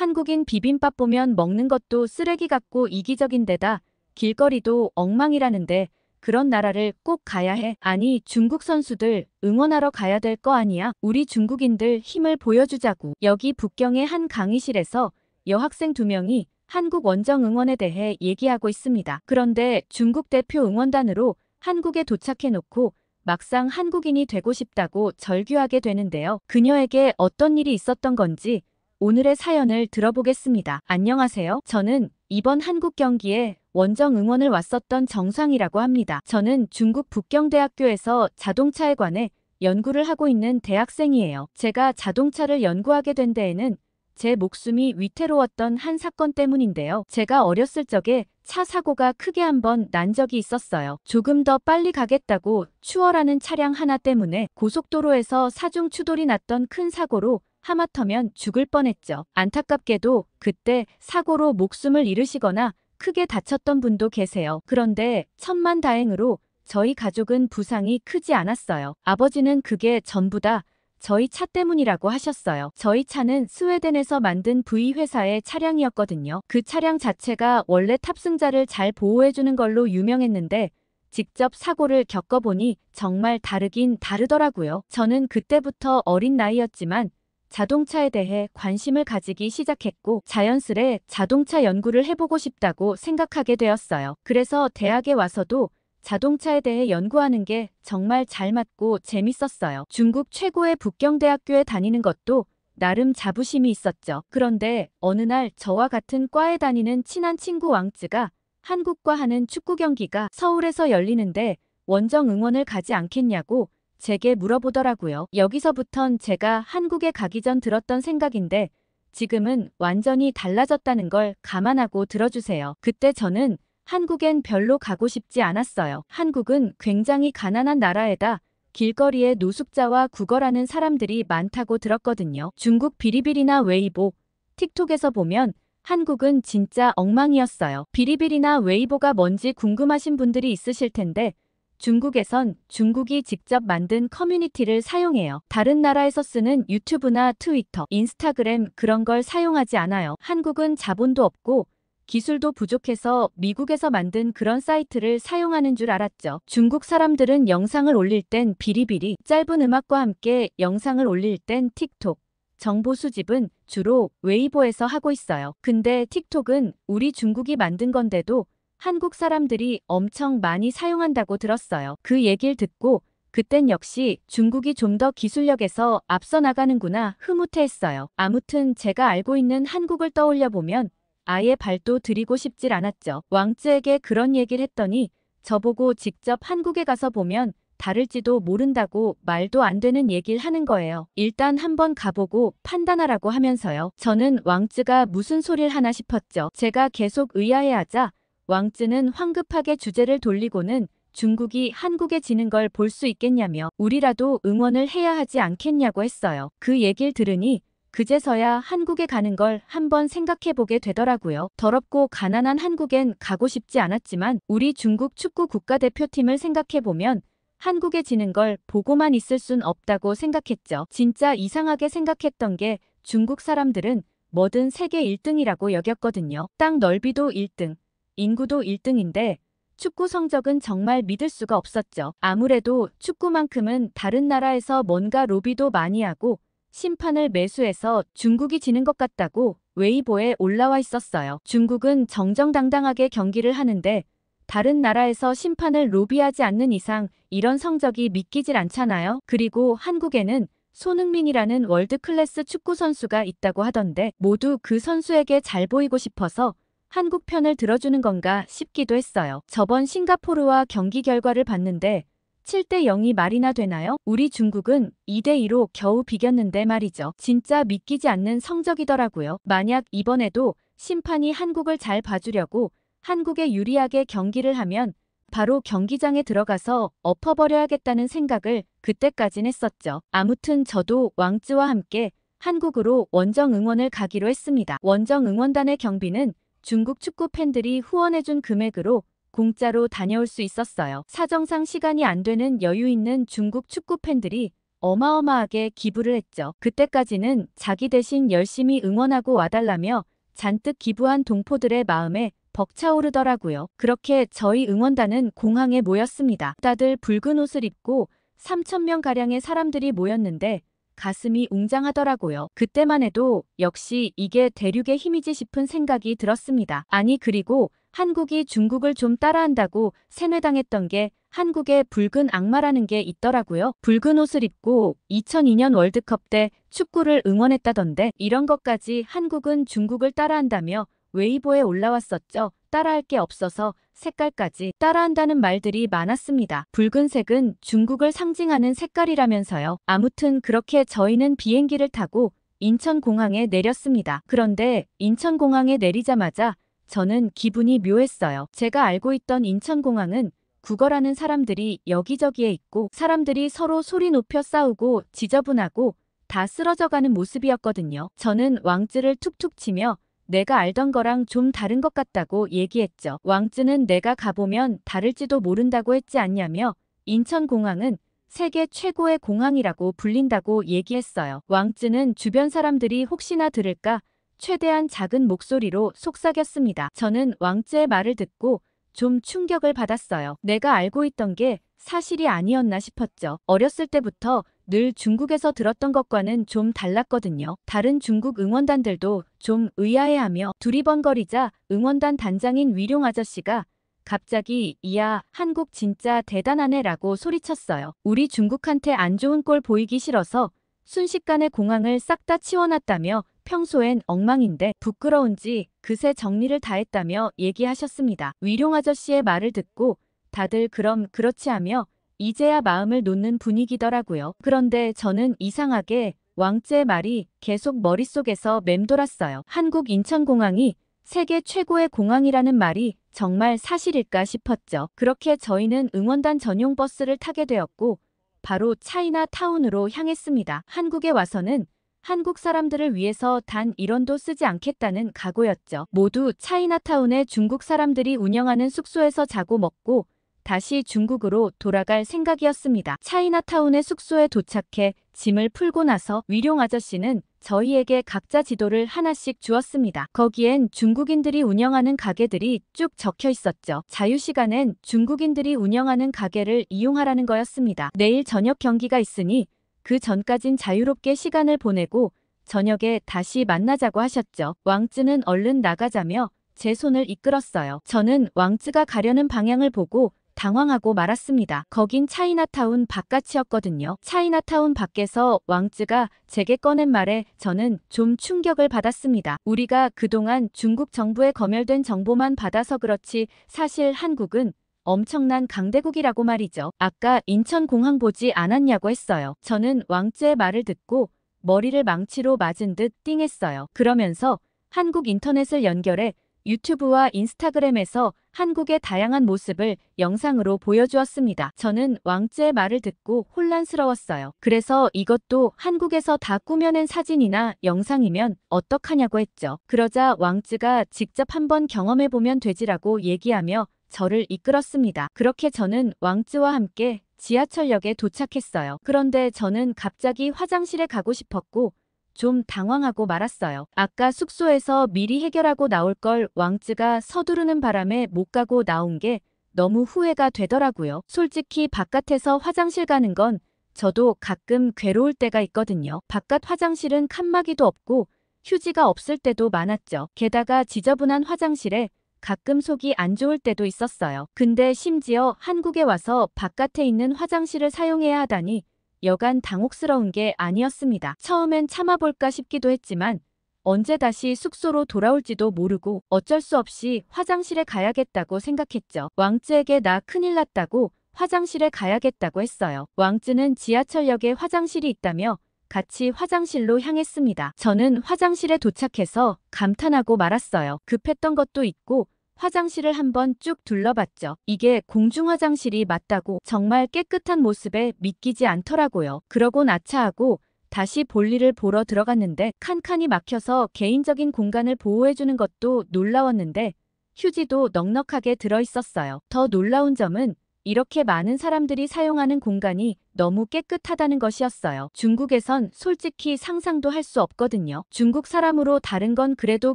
한국인 비빔밥 보면 먹는 것도 쓰레기 같고 이기적인데다 길거리도 엉망이라는데 그런 나라를 꼭 가야 해. 아니, 중국 선수들 응원하러 가야 될 거 아니야? 우리 중국인들 힘을 보여주자고. 여기 북경의 한 강의실에서 여학생 2명이 한국 원정 응원에 대해 얘기하고 있습니다. 그런데 중국 대표 응원단으로 한국에 도착해놓고 막상 한국인이 되고 싶다고 절규하게 되는데요. 그녀에게 어떤 일이 있었던 건지 오늘의 사연을 들어보겠습니다. 안녕하세요. 저는 이번 한국 경기에 원정 응원을 왔었던 정상이라고 합니다. 저는 중국 북경대학교에서 자동차에 관해 연구를 하고 있는 대학생이에요. 제가 자동차를 연구하게 된 데에는 제 목숨이 위태로웠던 한 사건 때문인데요. 제가 어렸을 적에 차 사고가 크게 한번 난 적이 있었어요. 조금 더 빨리 가겠다고 추월하는 차량 하나 때문에 고속도로에서 사중 추돌이 났던 큰 사고로 하마터면 죽을 뻔했죠. 안타깝게도 그때 사고로 목숨을 잃으시거나 크게 다쳤던 분도 계세요. 그런데 천만다행으로 저희 가족은 부상이 크지 않았어요. 아버지는 그게 전부 다 저희 차 때문이라고 하셨어요. 저희 차는 스웨덴에서 만든 V회사의 차량이었거든요. 그 차량 자체가 원래 탑승자를 잘 보호해주는 걸로 유명했는데 직접 사고를 겪어보니 정말 다르긴 다르더라고요. 저는 그때부터 어린 나이였지만 자동차에 대해 관심을 가지기 시작했고 자연스레 자동차 연구를 해보고 싶다고 생각하게 되었어요. 그래서 대학에 와서도 자동차에 대해 연구하는 게 정말 잘 맞고 재밌었어요. 중국 최고의 북경대학교에 다니는 것도 나름 자부심이 있었죠. 그런데 어느 날 저와 같은 과에 다니는 친한 친구 왕쯔가 한국과 하는 축구 경기가 서울에서 열리는데 원정 응원을 가지 않겠냐고 제게 물어보더라고요. 여기서부턴 제가 한국에 가기 전 들었던 생각인데 지금은 완전히 달라졌다는 걸 감안하고 들어주세요. 그때 저는 한국엔 별로 가고 싶지 않았어요. 한국은 굉장히 가난한 나라에다 길거리에 노숙자와 구걸하는 사람들이 많다고 들었거든요. 중국 비리비리나 웨이보, 틱톡에서 보면 한국은 진짜 엉망이었어요. 비리비리나 웨이보가 뭔지 궁금하신 분들이 있으실 텐데 중국에선 중국이 직접 만든 커뮤니티를 사용해요. 다른 나라에서 쓰는 유튜브나 트위터, 인스타그램 그런 걸 사용하지 않아요. 한국은 자본도 없고 기술도 부족해서 미국에서 만든 그런 사이트를 사용하는 줄 알았죠. 중국 사람들은 영상을 올릴 땐 비리비리, 짧은 음악과 함께 영상을 올릴 땐 틱톡, 정보 수집은 주로 웨이보에서 하고 있어요. 근데 틱톡은 우리 중국이 만든 건데도 한국 사람들이 엄청 많이 사용한다고 들었어요. 그 얘기를 듣고 그땐 역시 중국이 좀 더 기술력에서 앞서 나가는구나 흐뭇해했어요. 아무튼 제가 알고 있는 한국을 떠올려 보면 아예 발도 들이고 싶질 않았죠. 왕쯔에게 그런 얘기를 했더니 저보고 직접 한국에 가서 보면 다를지도 모른다고 말도 안 되는 얘기를 하는 거예요. 일단 한번 가보고 판단하라고 하면서요. 저는 왕쯔가 무슨 소리를 하나 싶었죠. 제가 계속 의아해하자 왕쯔는 황급하게 주제를 돌리고는 중국이 한국에 지는 걸 볼 수 있겠냐며 우리라도 응원을 해야 하지 않겠냐고 했어요. 그 얘기를 들으니 그제서야 한국에 가는 걸 한번 생각해보게 되더라고요. 더럽고 가난한 한국엔 가고 싶지 않았지만 우리 중국 축구 국가대표팀을 생각해보면 한국에 지는 걸 보고만 있을 순 없다고 생각했죠. 진짜 이상하게 생각했던 게 중국 사람들은 뭐든 세계 1등이라고 여겼거든요. 땅 넓이도 1등, 인구도 1등인데 축구 성적은 정말 믿을 수가 없었죠. 아무래도 축구만큼은 다른 나라에서 뭔가 로비도 많이 하고 심판을 매수해서 중국이 지는 것 같다고 웨이보에 올라와 있었어요. 중국은 정정당당하게 경기를 하는데 다른 나라에서 심판을 로비하지 않는 이상 이런 성적이 믿기질 않잖아요. 그리고 한국에는 손흥민이라는 월드클래스 축구 선수가 있다고 하던데 모두 그 선수에게 잘 보이고 싶어서 한국 편을 들어주는 건가 싶기도 했어요. 저번 싱가포르와 경기 결과를 봤는데 7대 0이 말이나 되나요? 우리 중국은 2대 2로 겨우 비겼는데 말이죠. 진짜 믿기지 않는 성적이더라고요. 만약 이번에도 심판이 한국을 잘 봐주려고 한국에 유리하게 경기를 하면 바로 경기장에 들어가서 엎어버려야겠다는 생각을 그때까진 했었죠. 아무튼 저도 왕쯔와 함께 한국으로 원정 응원을 가기로 했습니다. 원정 응원단의 경비는 중국 축구 팬들이 후원해준 금액으로 공짜로 다녀올 수 있었어요. 사정상 시간이 안 되는 여유 있는 중국 축구 팬들이 어마어마하게 기부를 했죠. 그때까지는 자기 대신 열심히 응원하고 와달라며 잔뜩 기부한 동포들의 마음에 벅차오르더라고요. 그렇게 저희 응원단은 공항에 모였습니다. 다들 붉은 옷을 입고 3,000명가량의 사람들이 모였는데 가슴이 웅장하더라고요. 그때만 해도 역시 이게 대륙의 힘이지 싶은 생각이 들었습니다. 아니 그리고 한국이 중국을 좀 따라한다고 세뇌당했던 게 한국의 붉은 악마라는 게 있더라고요. 붉은 옷을 입고 2002년 월드컵 때 축구를 응원했다던데 이런 것까지 한국은 중국을 따라한다며 웨이보에 올라왔었죠. 따라할 게 없어서 색깔까지 따라한다는 말들이 많았습니다. 붉은색은 중국을 상징하는 색깔이라면서요. 아무튼 그렇게 저희는 비행기를 타고 인천공항에 내렸습니다. 그런데 인천공항에 내리자마자 저는 기분이 묘했어요. 제가 알고 있던 인천공항은 구걸하는 사람들이 여기저기에 있고 사람들이 서로 소리 높여 싸우고 지저분하고 다 쓰러져가는 모습이었거든요. 저는 왕쯔를 툭툭 치며 내가 알던 거랑 좀 다른 것 같다고 얘기했죠. 왕쯔는 내가 가보면 다를지도 모른다고 했지 않냐며 인천공항은 세계 최고의 공항이라고 불린다고 얘기했어요. 왕쯔는 주변 사람들이 혹시나 들을까 최대한 작은 목소리로 속삭였습니다. 저는 왕쯔의 말을 듣고 좀 충격을 받았어요. 내가 알고 있던 게 사실이 아니었나 싶었죠. 어렸을 때부터 늘 중국에서 들었던 것과는 좀 달랐거든요. 다른 중국 응원단들도 좀 의아해하며 두리번거리자 응원단 단장인 위룡 아저씨가 갑자기 이야 한국 진짜 대단하네 라고 소리쳤어요. 우리 중국한테 안 좋은 꼴 보이기 싫어서 순식간에 공항을 싹 다 치워놨다며 평소엔 엉망인데 부끄러운지 그새 정리를 다 했다며 얘기하셨습니다. 위룡 아저씨의 말을 듣고 다들 그럼 그렇지 하며 이제야 마음을 놓는 분위기더라고요. 그런데 저는 이상하게 왕쯔의 말이 계속 머릿속에서 맴돌았어요. 한국 인천공항이 세계 최고의 공항이라는 말이 정말 사실일까 싶었죠. 그렇게 저희는 응원단 전용 버스를 타게 되었고 바로 차이나타운으로 향했습니다. 한국에 와서는 한국 사람들을 위해서 단 1원도 쓰지 않겠다는 각오였죠. 모두 차이나타운의 중국 사람들이 운영하는 숙소에서 자고 먹고 다시 중국으로 돌아갈 생각이었습니다. 차이나타운의 숙소에 도착해 짐을 풀고 나서 위룡 아저씨는 저희에게 각자 지도를 하나씩 주었습니다. 거기엔 중국인들이 운영하는 가게들이 쭉 적혀 있었죠. 자유시간엔 중국인들이 운영하는 가게를 이용하라는 거였습니다. 내일 저녁 경기가 있으니 그 전까진 자유롭게 시간을 보내고 저녁에 다시 만나자고 하셨죠. 왕쯔는 얼른 나가자며 제 손을 이끌었어요. 저는 왕쯔가 가려는 방향을 보고 당황하고 말았습니다. 거긴 차이나타운 바깥이었거든요. 차이나타운 밖에서 왕쯔가 제게 꺼낸 말에 저는 좀 충격을 받았습니다. 우리가 그동안 중국 정부에 검열된 정보만 받아서 그렇지 사실 한국은 엄청난 강대국이라고 말이죠. 아까 인천공항 보지 않았냐고 했어요. 저는 왕쯔의 말을 듣고 머리를 망치로 맞은 듯 띵했어요. 그러면서 한국 인터넷을 연결해 유튜브와 인스타그램에서 한국의 다양한 모습을 영상으로 보여주었습니다. 저는 왕쯔의 말을 듣고 혼란스러웠어요. 그래서 이것도 한국에서 다 꾸며낸 사진이나 영상이면 어떡하냐고 했죠. 그러자 왕쯔가 직접 한번 경험해보면 되지라고 얘기하며 저를 이끌었습니다. 그렇게 저는 왕쯔와 함께 지하철역에 도착했어요. 그런데 저는 갑자기 화장실에 가고 싶었고 좀 당황하고 말았어요. 아까 숙소에서 미리 해결하고 나올 걸 왕쯔가 서두르는 바람에 못 가고 나온 게 너무 후회가 되더라고요. 솔직히 바깥에서 화장실 가는 건 저도 가끔 괴로울 때가 있거든요. 바깥 화장실은 칸막이도 없고 휴지가 없을 때도 많았죠. 게다가 지저분한 화장실에 가끔 속이 안 좋을 때도 있었어요. 근데 심지어 한국에 와서 바깥에 있는 화장실을 사용해야 하다니 여간 당혹스러운 게 아니었습니다. 처음엔 참아볼까 싶기도 했지만 언제 다시 숙소로 돌아올지도 모르고 어쩔 수 없이 화장실에 가야겠다고 생각했죠. 왕쯔에게 나 큰일 났다고 화장실에 가야겠다고 했어요. 왕쯔는 지하철역에 화장실이 있다며 같이 화장실로 향했습니다. 저는 화장실에 도착해서 감탄하고 말았어요. 급했던 것도 있고 화장실을 한번 쭉 둘러봤죠. 이게 공중화장실이 맞다고 정말 깨끗한 모습에 믿기지 않더라고요. 그러고 나차하고 다시 볼일을 보러 들어갔는데 칸칸이 막혀서 개인적인 공간을 보호해주는 것도 놀라웠는데 휴지도 넉넉하게 들어있었어요. 더 놀라운 점은 이렇게 많은 사람들이 사용하는 공간이 너무 깨끗하다는 것이었어요. 중국에선 솔직히 상상도 할 수 없거든요. 중국 사람으로 다른 건 그래도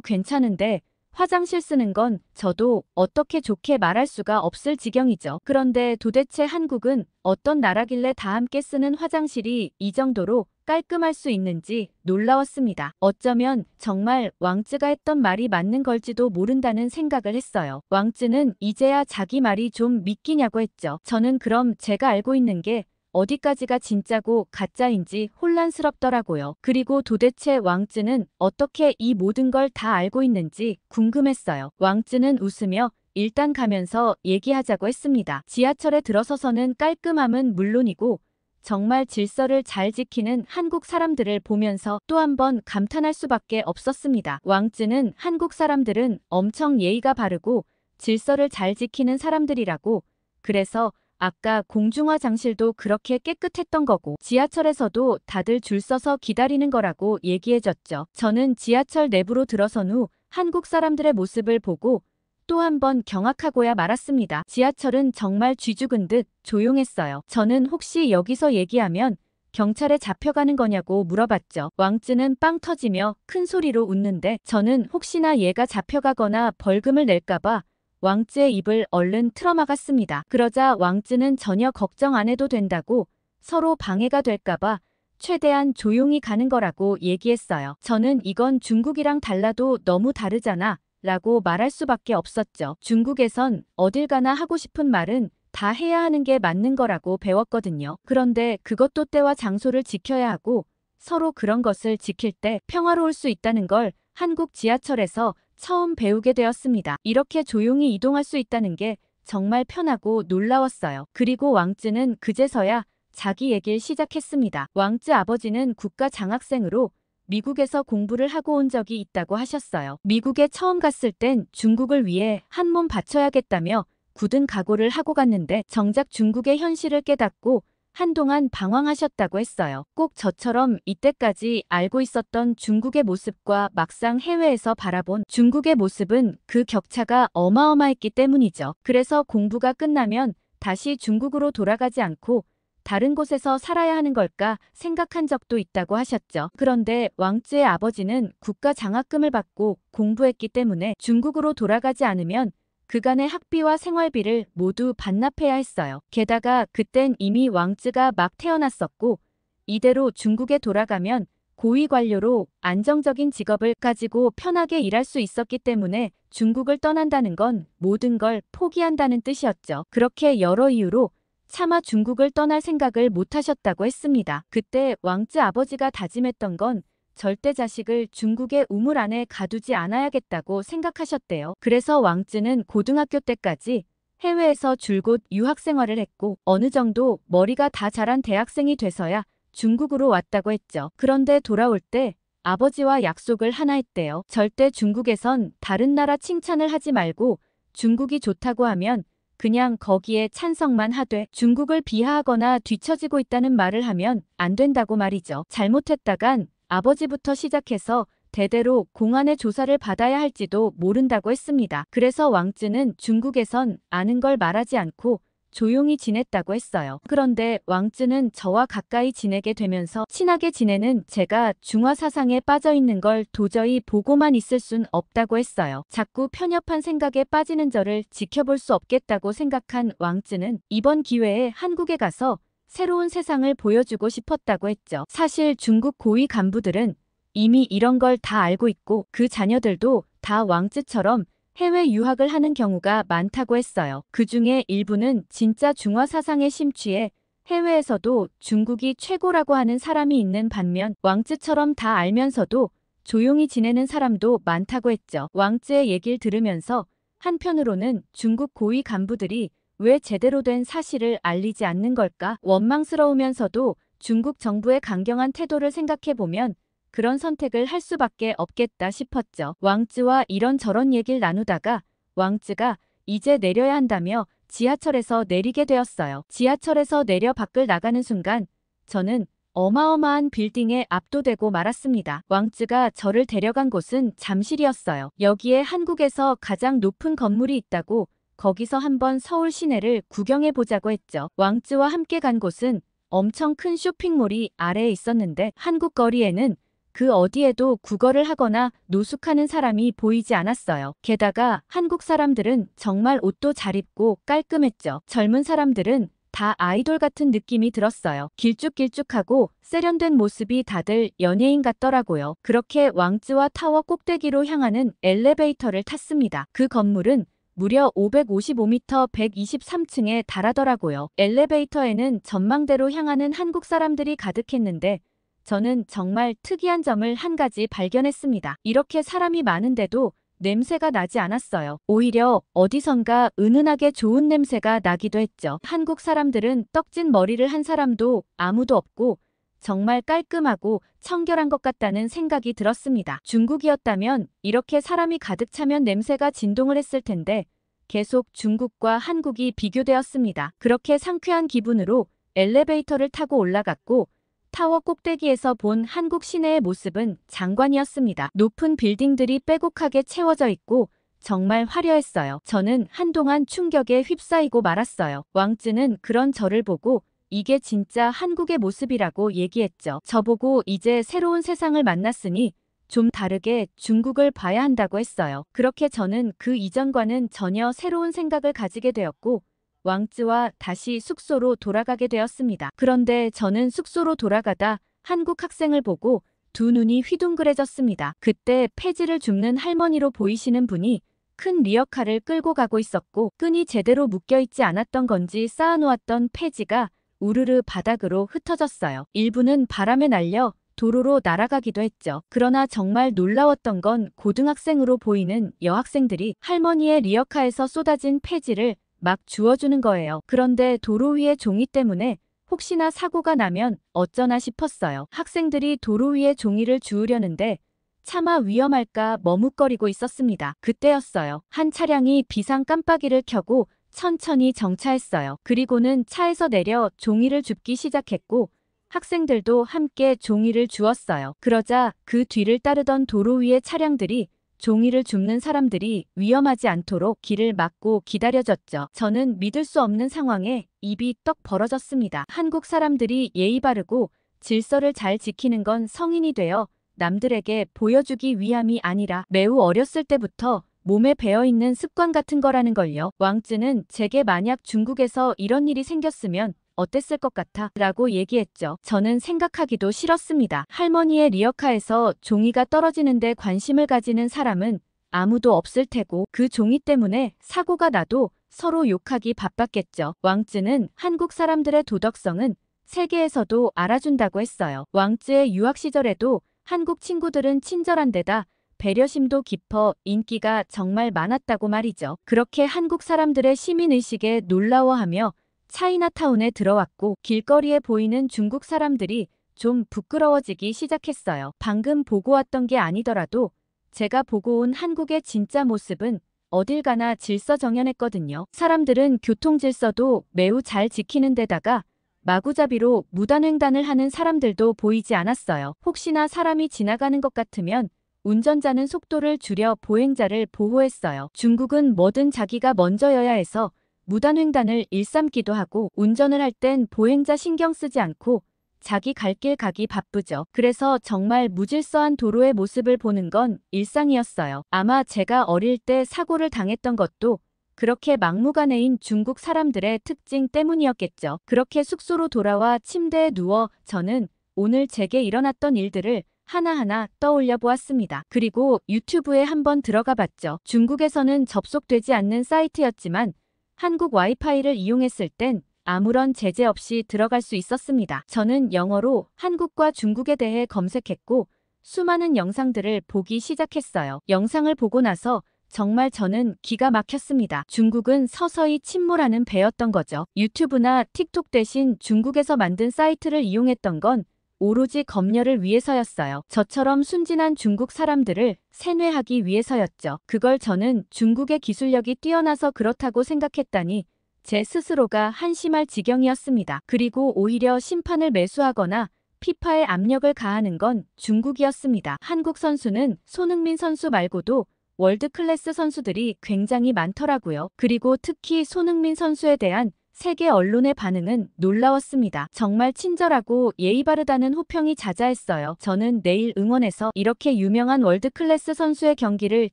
괜찮은데 화장실 쓰는 건 저도 어떻게 좋게 말할 수가 없을 지경이죠. 그런데 도대체 한국은 어떤 나라길래 다 함께 쓰는 화장실이 이 정도로 깔끔할 수 있는지 놀라웠습니다. 어쩌면 정말 왕쯔가 했던 말이 맞는 걸지도 모른다는 생각을 했어요. 왕쯔는 이제야 자기 말이 좀 믿기냐고 했죠. 저는 그럼 제가 알고 있는 게 어디까지가 진짜고 가짜인지 혼란스럽더라고요. 그리고 도대체 왕쯔는 어떻게 이 모든 걸 다 알고 있는지 궁금했어요. 왕쯔는 웃으며 일단 가면서 얘기하자고 했습니다. 지하철에 들어서서는 깔끔함은 물론이고 정말 질서를 잘 지키는 한국 사람들을 보면서 또 한 번 감탄할 수밖에 없었습니다. 왕쯔는 한국 사람들은 엄청 예의가 바르고 질서를 잘 지키는 사람들이라고, 그래서 아까 공중화장실도 그렇게 깨끗했던 거고 지하철에서도 다들 줄 서서 기다리는 거라고 얘기해줬죠. 저는 지하철 내부로 들어선 후 한국 사람들의 모습을 보고 또 한 번 경악하고야 말았습니다. 지하철은 정말 쥐죽은 듯 조용했어요. 저는 혹시 여기서 얘기하면 경찰에 잡혀가는 거냐고 물어봤죠. 왕쯔는 빵 터지며 큰 소리로 웃는데 저는 혹시나 얘가 잡혀가거나 벌금을 낼까봐 왕쯔의 입을 얼른 틀어막았습니다. 그러자 왕쯔는 전혀 걱정 안 해도 된다고, 서로 방해가 될까봐 최대한 조용히 가는 거라고 얘기했어요. 저는 이건 중국이랑 달라도 너무 다르잖아 라고 말할 수밖에 없었죠. 중국에선 어딜 가나 하고 싶은 말은 다 해야 하는 게 맞는 거라고 배웠거든요. 그런데 그것도 때와 장소를 지켜야 하고 서로 그런 것을 지킬 때 평화로울 수 있다는 걸 한국 지하철에서 처음 배우게 되었습니다. 이렇게 조용히 이동할 수 있다는 게 정말 편하고 놀라웠어요. 그리고 왕쯔는 그제서야 자기 얘기를 시작했습니다. 왕쯔 아버지는 국가 장학생으로 미국에서 공부를 하고 온 적이 있다고 하셨어요. 미국에 처음 갔을 땐 중국을 위해 한 몸 바쳐야겠다며 굳은 각오를 하고 갔는데 정작 중국의 현실을 깨닫고 한동안 방황하셨다고 했어요. 꼭 저처럼 이때까지 알고 있었던 중국의 모습과 막상 해외에서 바라본 중국의 모습은 그 격차가 어마어마했기 때문이죠. 그래서 공부가 끝나면 다시 중국으로 돌아가지 않고 다른 곳에서 살아야 하는 걸까 생각한 적도 있다고 하셨죠. 그런데 왕쯔의 아버지는 국가 장학금을 받고 공부했기 때문에 중국으로 돌아가지 않으면 그간의 학비와 생활비를 모두 반납해야 했어요. 게다가 그땐 이미 왕쯔가 막 태어났었고 이대로 중국에 돌아가면 고위 관료로 안정적인 직업을 가지고 편하게 일할 수 있었기 때문에 중국을 떠난다는 건 모든 걸 포기한다는 뜻이었죠. 그렇게 여러 이유로 차마 중국을 떠날 생각을 못하셨다고 했습니다. 그때 왕쯔 아버지가 다짐했던 건 절대 자식을 중국의 우물 안에 가두지 않아야겠다고 생각하셨대요. 그래서 왕쯔는 고등학교 때까지 해외에서 줄곧 유학 생활을 했고 어느 정도 머리가 다 자란 대학생이 돼서야 중국으로 왔다고 했죠. 그런데 돌아올 때 아버지와 약속을 하나 했대요. 절대 중국에선 다른 나라 칭찬을 하지 말고 중국이 좋다고 하면 그냥 거기에 찬성만 하되 중국을 비하하거나 뒤처지고 있다는 말을 하면 안 된다고 말이죠. 잘못했다간 아버지부터 시작해서 대대로 공안의 조사를 받아야 할지도 모른다고 했습니다. 그래서 왕쯔는 중국에선 아는 걸 말하지 않고 조용히 지냈다고 했어요. 그런데 왕쯔는 저와 가까이 지내게 되면서 친하게 지내는 제가 중화 사상에 빠져 있는 걸 도저히 보고만 있을 순 없다고 했어요. 자꾸 편협한 생각에 빠지는 저를 지켜볼 수 없겠다고 생각한 왕쯔는 이번 기회에 한국에 가서 새로운 세상을 보여주고 싶었다고 했죠. 사실 중국 고위 간부들은 이미 이런 걸 다 알고 있고 그 자녀들도 다 왕쯔처럼 해외 유학을 하는 경우가 많다고 했어요. 그 중에 일부는 진짜 중화 사상에 심취해 해외에서도 중국이 최고라고 하는 사람이 있는 반면 왕쯔처럼 다 알면서도 조용히 지내는 사람도 많다고 했죠. 왕쯔의 얘기를 들으면서 한편으로는 중국 고위 간부들이 왜 제대로 된 사실을 알리지 않는 걸까 원망스러우면서도 중국 정부의 강경한 태도를 생각해보면 그런 선택을 할 수밖에 없겠다 싶었죠. 왕쯔와 이런저런 얘기를 나누다가 왕쯔가 이제 내려야 한다며 지하철에서 내리게 되었어요. 지하철에서 내려 밖을 나가는 순간 저는 어마어마한 빌딩에 압도되고 말았습니다. 왕쯔가 저를 데려간 곳은 잠실이었어요. 여기에 한국에서 가장 높은 건물이 있다고 거기서 한번 서울 시내를 구경해보자고 했죠. 왕쯔와 함께 간 곳은 엄청 큰 쇼핑몰이 아래에 있었는데 한국 거리에는 그 어디에도 구걸을 하거나 노숙하는 사람이 보이지 않았어요. 게다가 한국 사람들은 정말 옷도 잘 입고 깔끔했죠. 젊은 사람들은 다 아이돌 같은 느낌이 들었어요. 길쭉길쭉하고 세련된 모습이 다들 연예인 같더라고요. 그렇게 왕쯔와 타워 꼭대기로 향하는 엘리베이터를 탔습니다. 그 건물은 무려 555m 123층에 달하더라고요. 엘리베이터에는 전망대로 향하는 한국 사람들이 가득했는데 저는 정말 특이한 점을 한 가지 발견했습니다. 이렇게 사람이 많은데도 냄새가 나지 않았어요. 오히려 어디선가 은은하게 좋은 냄새가 나기도 했죠. 한국 사람들은 떡진 머리를 한 사람도 아무도 없고 정말 깔끔하고 청결한 것 같다는 생각이 들었습니다. 중국이었다면 이렇게 사람이 가득 차면 냄새가 진동을 했을 텐데 계속 중국과 한국이 비교되었습니다. 그렇게 상쾌한 기분으로 엘리베이터를 타고 올라갔고 타워 꼭대기에서 본 한국 시내의 모습은 장관이었습니다. 높은 빌딩들이 빼곡하게 채워져 있고 정말 화려했어요. 저는 한동안 충격에 휩싸이고 말았어요. 왕쯔는 그런 저를 보고 이게 진짜 한국의 모습이라고 얘기했죠. 저보고 이제 새로운 세상을 만났으니 좀 다르게 중국을 봐야 한다고 했어요. 그렇게 저는 그 이전과는 전혀 새로운 생각을 가지게 되었고 왕쯔와 다시 숙소로 돌아가게 되었습니다. 그런데 저는 숙소로 돌아가다 한국 학생을 보고 두 눈이 휘둥그레졌습니다. 그때 폐지를 줍는 할머니로 보이시는 분이 큰 리어카를 끌고 가고 있었고 끈이 제대로 묶여있지 않았던 건지 쌓아놓았던 폐지가 우르르 바닥으로 흩어졌어요. 일부는 바람에 날려 도로로 날아가기도 했죠. 그러나 정말 놀라웠던 건 고등학생으로 보이는 여학생들이 할머니의 리어카에서 쏟아진 폐지를 막 주워주는 거예요. 그런데 도로 위의 종이 때문에 혹시나 사고가 나면 어쩌나 싶었어요. 학생들이 도로 위에 종이를 주우려는데 차마 위험할까 머뭇거리고 있었습니다. 그때였어요. 한 차량이 비상 깜빡이를 켜고 천천히 정차했어요. 그리고는 차에서 내려 종이를 줍기 시작했고 학생들도 함께 종이를 주었어요. 그러자 그 뒤를 따르던 도로 위의 차량들이 종이를 줍는 사람들이 위험하지 않도록 길을 막고 기다려졌죠. 저는 믿을 수 없는 상황에 입이 떡 벌어졌습니다. 한국 사람들이 예의 바르고 질서를 잘 지키는 건 성인이 되어 남들에게 보여주기 위함이 아니라 매우 어렸을 때부터 몸에 배어있는 습관 같은 거라는 걸요. 왕쯔는 제게 만약 중국에서 이런 일이 생겼으면 어땠을 것 같아? 라고 얘기했죠. 저는 생각하기도 싫었습니다. 할머니의 리어카에서 종이가 떨어지는데 관심을 가지는 사람은 아무도 없을 테고 그 종이 때문에 사고가 나도 서로 욕하기 바빴겠죠. 왕쯔는 한국 사람들의 도덕성은 세계에서도 알아준다고 했어요. 왕쯔의 유학 시절에도 한국 친구들은 친절한 데다 배려심도 깊어 인기가 정말 많았다고 말이죠. 그렇게 한국 사람들의 시민의식에 놀라워하며 차이나타운에 들어왔고 길거리에 보이는 중국 사람들이 좀 부끄러워지기 시작했어요. 방금 보고 왔던 게 아니더라도 제가 보고 온 한국의 진짜 모습은 어딜 가나 질서정연했거든요. 사람들은 교통 질서도 매우 잘 지키는 데다가 마구잡이로 무단횡단을 하는 사람들도 보이지 않았어요. 혹시나 사람이 지나가는 것 같으면 운전자는 속도를 줄여 보행자를 보호했어요. 중국은 뭐든 자기가 먼저여야 해서 무단횡단을 일삼기도 하고 운전을 할 땐 보행자 신경 쓰지 않고 자기 갈 길 가기 바쁘죠. 그래서 정말 무질서한 도로의 모습을 보는 건 일상이었어요. 아마 제가 어릴 때 사고를 당했던 것도 그렇게 막무가내인 중국 사람들의 특징 때문이었겠죠. 그렇게 숙소로 돌아와 침대에 누워 저는 오늘 제게 일어났던 일들을 하나하나 떠올려 보았습니다. 그리고 유튜브에 한번 들어가 봤죠. 중국에서는 접속되지 않는 사이트였지만 한국 와이파이를 이용했을 땐 아무런 제재 없이 들어갈 수 있었습니다. 저는 영어로 한국과 중국에 대해 검색했고 수많은 영상들을 보기 시작했어요. 영상을 보고 나서 정말 저는 기가 막혔습니다. 중국은 서서히 침몰하는 배였던 거죠. 유튜브나 틱톡 대신 중국에서 만든 사이트를 이용했던 건 오로지 검열을 위해서였어요. 저처럼 순진한 중국 사람들을 세뇌하기 위해서였죠. 그걸 저는 중국의 기술력이 뛰어나서 그렇다고 생각했다니 제 스스로가 한심할 지경이었습니다. 그리고 오히려 심판을 매수하거나 피파에 압력을 가하는 건 중국이었습니다. 한국 선수는 손흥민 선수 말고도 월드 클래스 선수들이 굉장히 많더라고요. 그리고 특히 손흥민 선수에 대한 세계 언론의 반응은 놀라웠습니다. 정말 친절하고 예의 바르다는 호평이 자자했어요. 저는 내일 응원해서 이렇게 유명한 월드 클래스 선수의 경기를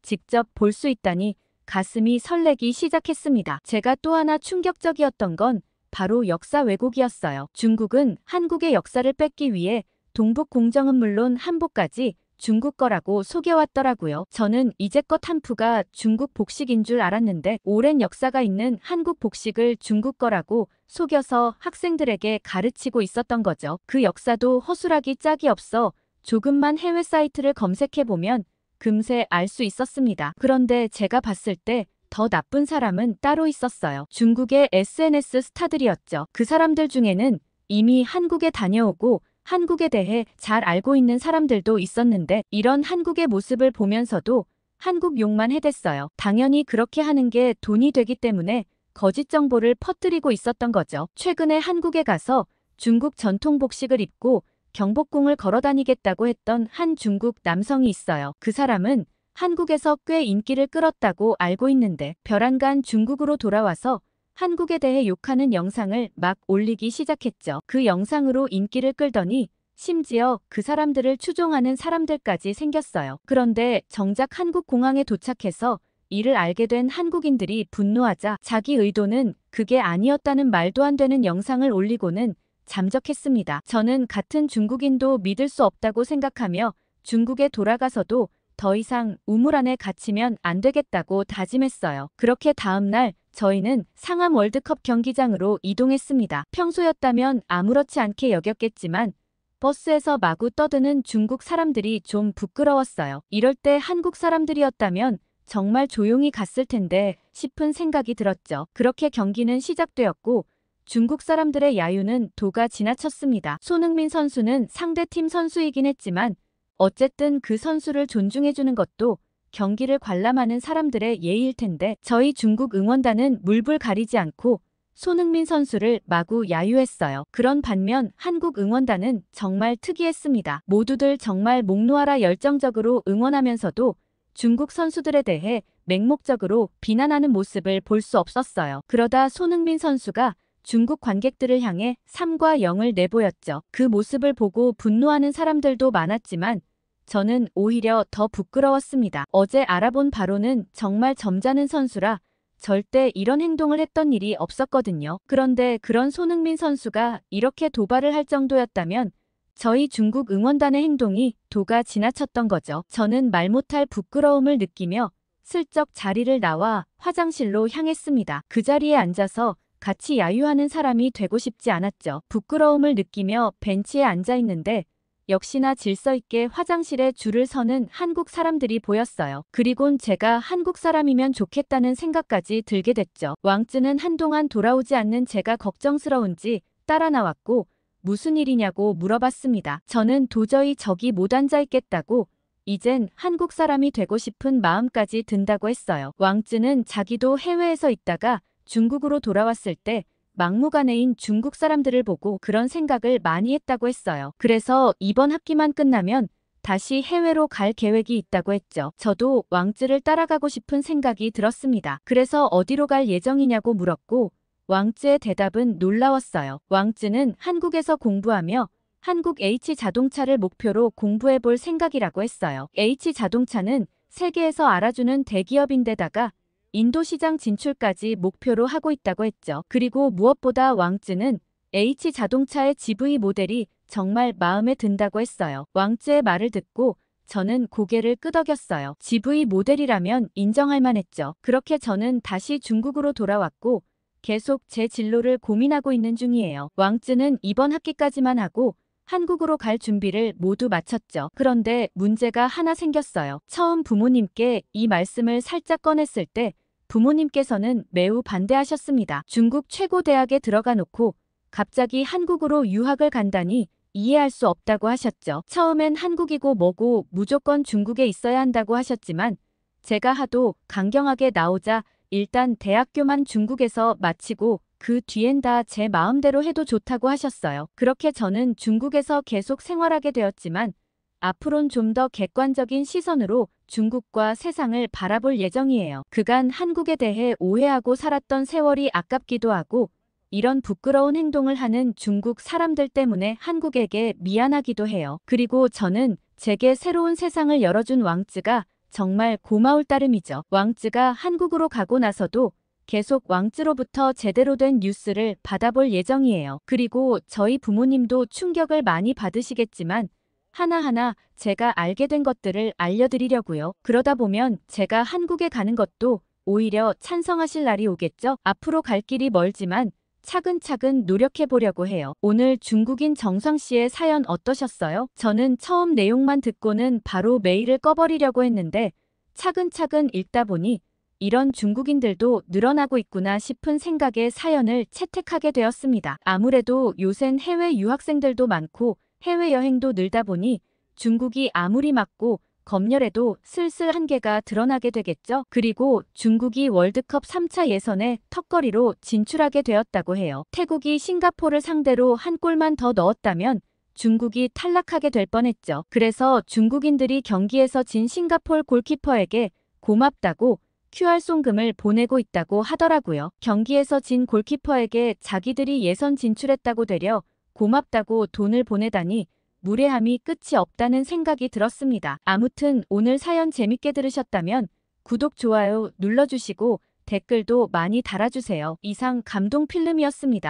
직접 볼 수 있다니 가슴이 설레기 시작했습니다. 제가 또 하나 충격적이었던 건 바로 역사 왜곡이었어요. 중국은 한국의 역사를 뺏기 위해 동북 공정은 물론 한복까지 중국 거라고 속여왔더라고요. 저는 이제껏 한푸가 중국 복식인 줄 알았는데 오랜 역사가 있는 한국 복식을 중국 거라고 속여서 학생들에게 가르치고 있었던 거죠. 그 역사도 허술하기 짝이 없어 조금만 해외 사이트를 검색해보면 금세 알 수 있었습니다. 그런데 제가 봤을 때 더 나쁜 사람은 따로 있었어요. 중국의 SNS 스타들이었죠. 그 사람들 중에는 이미 한국에 다녀오고 한국에 대해 잘 알고 있는 사람들도 있었는데 이런 한국의 모습을 보면서도 한국 욕만 해댔어요. 당연히 그렇게 하는 게 돈이 되기 때문에 거짓 정보를 퍼뜨리고 있었던 거죠. 최근에 한국에 가서 중국 전통 복식을 입고 경복궁을 걸어다니겠다고 했던 한 중국 남성이 있어요. 그 사람은 한국에서 꽤 인기를 끌었다고 알고 있는데 별안간 중국으로 돌아와서 한국에 대해 욕하는 영상을 막 올리기 시작했죠. 그 영상으로 인기를 끌더니 심지어 그 사람들을 추종하는 사람들까지 생겼어요. 그런데 정작 한국 공항에 도착해서 이를 알게 된 한국인들이 분노하자 자기 의도는 그게 아니었다는 말도 안 되는 영상을 올리고는 잠적했습니다. 저는 같은 중국인도 믿을 수 없다고 생각하며 중국에 돌아가서도 더 이상 우물 안에 갇히면 안 되겠다고 다짐했어요. 그렇게 다음날 저희는 상암 월드컵 경기장으로 이동했습니다. 평소였다면 아무렇지 않게 여겼겠지만 버스에서 마구 떠드는 중국 사람들이 좀 부끄러웠어요. 이럴 때 한국 사람들이었다면 정말 조용히 갔을 텐데 싶은 생각이 들었죠. 그렇게 경기는 시작되었고 중국 사람들의 야유는 도가 지나쳤습니다. 손흥민 선수는 상대팀 선수이긴 했지만 어쨌든 그 선수를 존중해주는 것도 경기를 관람하는 사람들의 예의일 텐데 저희 중국 응원단은 물불 가리지 않고 손흥민 선수를 마구 야유했어요. 그런 반면 한국 응원단은 정말 특이했습니다. 모두들 정말 목 놓아라 열정적으로 응원하면서도 중국 선수들에 대해 맹목적으로 비난하는 모습을 볼 수 없었어요. 그러다 손흥민 선수가 중국 관객들을 향해 3과 0을 내보였죠. 그 모습을 보고 분노하는 사람들도 많았지만 저는 오히려 더 부끄러웠습니다. 어제 알아본 바로는 정말 점잖은 선수라 절대 이런 행동을 했던 일이 없었거든요. 그런데 그런 손흥민 선수가 이렇게 도발을 할 정도였다면 저희 중국 응원단의 행동이 도가 지나쳤던 거죠. 저는 말 못할 부끄러움을 느끼며 슬쩍 자리를 나와 화장실로 향했습니다. 그 자리에 앉아서 같이 야유하는 사람이 되고 싶지 않았죠. 부끄러움을 느끼며 벤치에 앉아 있는데 역시나 질서 있게 화장실에 줄을 서는 한국 사람들이 보였어요. 그리곤 제가 한국 사람이면 좋겠다는 생각까지 들게 됐죠. 왕쯔는 한동안 돌아오지 않는 제가 걱정스러운지 따라 나왔고 무슨 일이냐고 물어봤습니다. 저는 도저히 저기 못 앉아 있겠다고 이젠 한국 사람이 되고 싶은 마음까지 든다고 했어요. 왕쯔는 자기도 해외에서 있다가 중국으로 돌아왔을 때 막무가내인 중국 사람들을 보고 그런 생각을 많이 했다고 했어요. 그래서 이번 학기만 끝나면 다시 해외로 갈 계획이 있다고 했죠. 저도 왕쯔를 따라가고 싶은 생각이 들었습니다. 그래서 어디로 갈 예정이냐고 물었고 왕쯔의 대답은 놀라웠어요. 왕쯔는 한국에서 공부하며 한국 H자동차를 목표로 공부해 볼 생각이라고 했어요. H자동차는 세계에서 알아주는 대기업인데다가 인도 시장 진출까지 목표로 하고 있다고 했죠. 그리고 무엇보다 왕쯔는 H자동차의 GV 모델이 정말 마음에 든다고 했어요. 왕쯔의 말을 듣고 저는 고개를 끄덕였어요. GV 모델이라면 인정할 만했죠. 그렇게 저는 다시 중국으로 돌아왔고 계속 제 진로를 고민하고 있는 중이에요. 왕쯔는 이번 학기까지만 하고 한국으로 갈 준비를 모두 마쳤죠. 그런데 문제가 하나 생겼어요. 처음 부모님께 이 말씀을 살짝 꺼냈을 때 부모님께서는 매우 반대하셨습니다. 중국 최고 대학에 들어가 놓고 갑자기 한국으로 유학을 간다니 이해할 수 없다고 하셨죠. 처음엔 한국이고 뭐고 무조건 중국에 있어야 한다고 하셨지만 제가 하도 강경하게 나오자 일단 대학교만 중국에서 마치고 그 뒤엔 다 제 마음대로 해도 좋다고 하셨어요. 그렇게 저는 중국에서 계속 생활하게 되었지만 앞으론 좀 더 객관적인 시선으로 중국과 세상을 바라볼 예정이에요. 그간 한국에 대해 오해하고 살았던 세월이 아깝기도 하고 이런 부끄러운 행동을 하는 중국 사람들 때문에 한국에게 미안하기도 해요. 그리고 저는 제게 새로운 세상을 열어준 왕쯔가 정말 고마울 따름이죠. 왕쯔가 한국으로 가고 나서도 계속 왕쯔로부터 제대로 된 뉴스를 받아볼 예정이에요. 그리고 저희 부모님도 충격을 많이 받으시겠지만 하나하나 제가 알게 된 것들을 알려드리려고요. 그러다 보면 제가 한국에 가는 것도 오히려 찬성하실 날이 오겠죠. 앞으로 갈 길이 멀지만 차근차근 노력해 보려고 해요. 오늘 중국인 정성 씨의 사연 어떠셨어요? 저는 처음 내용만 듣고는 바로 메일을 꺼버리려고 했는데 차근차근 읽다 보니 이런 중국인들도 늘어나고 있구나 싶은 생각에 사연을 채택하게 되었습니다. 아무래도 요샌 해외 유학생들도 많고 해외여행도 늘다 보니 중국이 아무리 막고 검열해도 슬슬 한계가 드러나게 되겠죠. 그리고 중국이 월드컵 3차 예선에 턱걸이로 진출하게 되었다고 해요. 태국이 싱가포르를 상대로 한 골만 더 넣었다면 중국이 탈락하게 될 뻔했죠. 그래서 중국인들이 경기에서 진 싱가포르 골키퍼에게 고맙다고 QR 송금을 보내고 있다고 하더라고요. 경기에서 진 골키퍼에게 자기들이 예선 진출했다고 되려 고맙다고 돈을 보내다니 무례함이 끝이 없다는 생각이 들었습니다. 아무튼 오늘 사연 재밌게 들으셨다면 구독, 좋아요 눌러주시고 댓글도 많이 달아주세요. 이상 감동필름이었습니다.